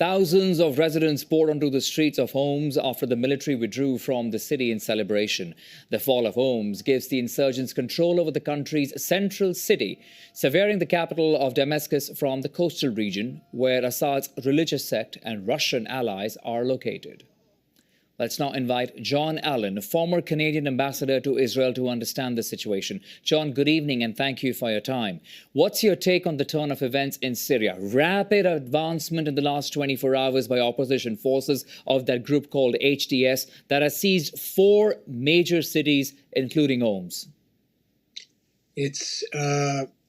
Thousands of residents poured onto the streets of Homs after the military withdrew from the city in celebration. The fall of Homs gives the insurgents control over the country's central city, severing the capital of Damascus from the coastal region, where Assad's religious sect and Russian allies are located. Let's now invite John Allen, former Canadian ambassador to Israel, to understand the situation. John, good evening and thank you for your time. What's your take on the turn of events in Syria? Rapid advancement in the last 24 hours by opposition forces of that group called HTS that has seized 4 major cities, including Homs. It's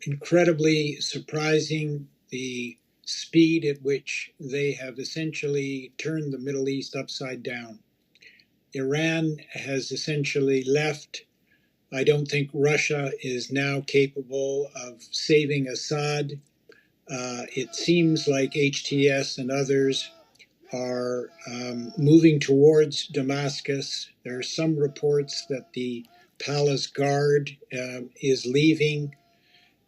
incredibly surprising, the speed at which they have essentially turned the Middle East upside down. Iran has essentially left. I don't think Russia is now capable of saving Assad. It seems like HTS and others are moving towards Damascus. There are some reports that the palace guard is leaving.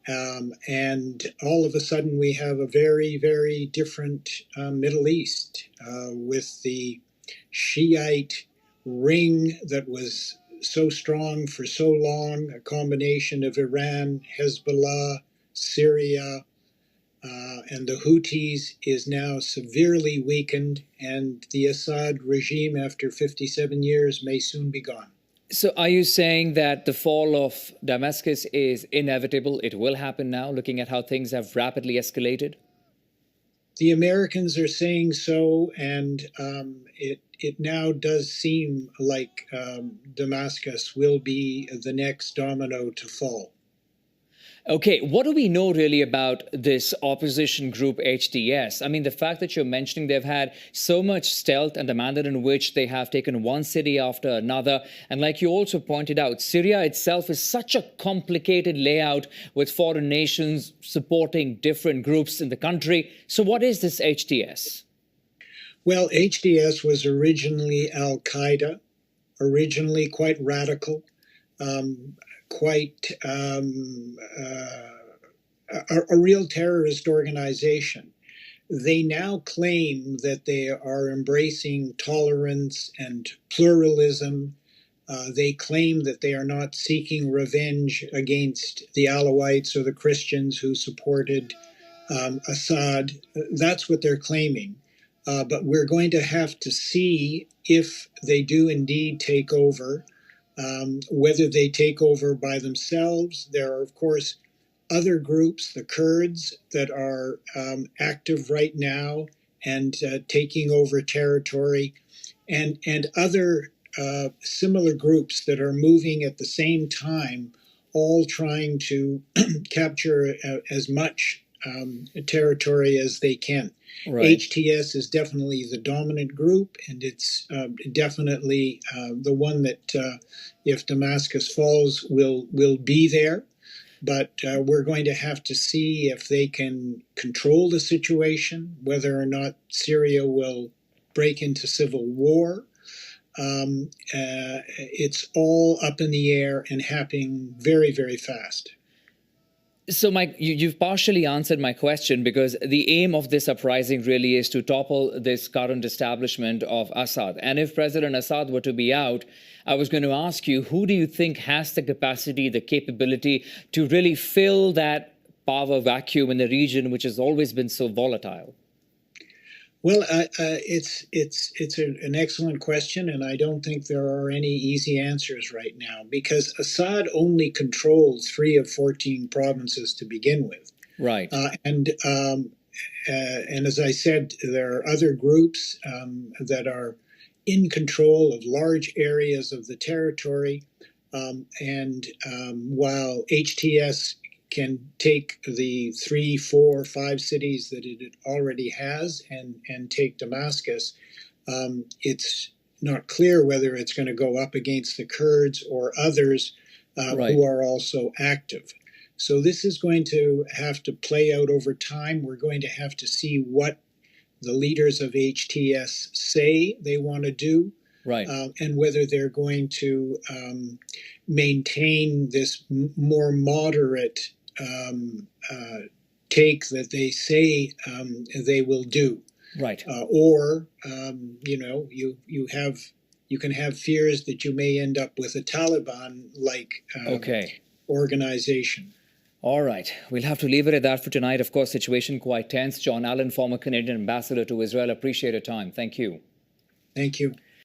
And all of a sudden we have a very, very different Middle East with the Shiite ring that was so strong for so long, a combination of Iran, Hezbollah, Syria, and the Houthis is now severely weakened, and the Assad regime, after 57 years, may soon be gone. So are you saying that the fall of Damascus is inevitable? It will happen now, looking at how things have rapidly escalated? The Americans are saying so, and it now does seem like Damascus will be the next domino to fall. Okay, what do we know really about this opposition group HTS? I mean, the fact that you're mentioning they've had so much stealth and the manner in which they have taken one city after another. And like you also pointed out, Syria itself is such a complicated layout with foreign nations supporting different groups in the country. So what is this HTS? Well, HTS was originally Al-Qaeda, originally quite radical, quite a real terrorist organization. They now claim that they are embracing tolerance and pluralism. They claim that they are not seeking revenge against the Alawites or the Christians who supported Assad. That's what they're claiming. But we're going to have to see if they do indeed take over. Whether they take over by themselves. There are, of course, other groups, the Kurds, that are active right now and taking over territory, and other similar groups that are moving at the same time, all trying to capture as much territory as they can. Right. HTS is definitely the dominant group, and it's definitely the one that, if Damascus falls, will be there. But we're going to have to see if they can control the situation, whether or not Syria will break into civil war. It's all up in the air and happening very, very fast. So, Mike, you've partially answered my question, because the aim of this uprising really is to topple this current establishment of Assad. And if President Assad were to be out, I was going to ask you, who do you think has the capacity, the capability to really fill that power vacuum in the region, which has always been so volatile? Well, it's an excellent question, and I don't think there are any easy answers right now, because Assad only controls 3 of 14 provinces to begin with. Right. And as I said, there are other groups that are in control of large areas of the territory. And while HTS can take the 3, 4, 5 cities that it already has and take Damascus, it's not clear whether it's going to go up against the Kurds or others right. who are also active. So this is going to have to play out over time. We're going to have to see what the leaders of HTS say they want to do. Right. And whether they're going to maintain this more moderate take that they say they will do. Right. Or you can have fears that you may end up with a Taliban-like Okay. organization. All right. We'll have to leave it at that for tonight. Of course, situation quite tense. John Allen, former Canadian ambassador to Israel. Appreciate your time. Thank you. Thank you.